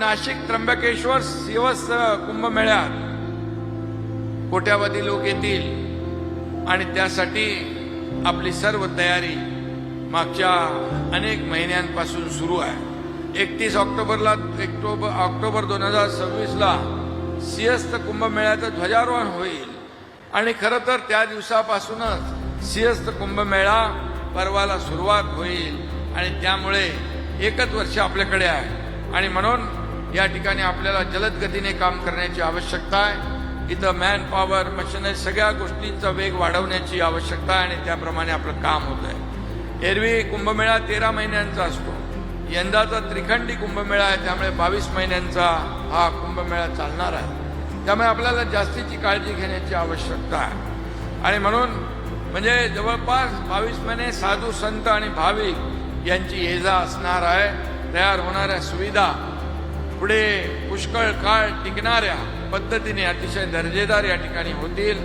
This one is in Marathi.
नाशिक त्र्यंबकेश्वर सिवस कुंभमेळ्यात कोट्यावधी लोक येतील आणि त्यासाठी आपली सर्व तयारी मागच्या अनेक महिन्यांपासून सुरू आहे. 31 ऑक्टोबर 2026ला सिंहस्थ कुंभमेळ्याचं ध्वजारोहण होईल आणि खरं तर त्या दिवसापासूनच सिंहस्थ कुंभमेळा पर्वाला सुरुवात होईल आणि त्यामुळे एकच वर्ष आपल्याकडे आहे आणि म्हणून या ठिकाणी आपल्याला जलद गतीने काम करण्याची आवश्यकता आहे. इथं मॅन पॉवर मशिनरी सगळ्या गोष्टींचा वेग वाढवण्याची आवश्यकता आहे आणि त्याप्रमाणे आपलं काम होत आहे. एरवी कुंभमेळा 13 महिन्यांचा असतो. यंदाचा त्रिखंडी कुंभमेळा आहे त्यामुळे 22 महिन्यांचा हा कुंभमेळा चालणार आहे. त्यामुळे आपल्याला जास्तीची काळजी घेण्याची आवश्यकता आहे आणि म्हणून म्हणजे जवळपास 22 महिने साधू संत आणि भाविक यांची ये जा असणार आहे. तयार होणाऱ्या सुविधा पुढे पुष्कळ काळ टिकणाऱ्या पद्धतीने अतिशय दर्जेदार या ठिकाणी होतील.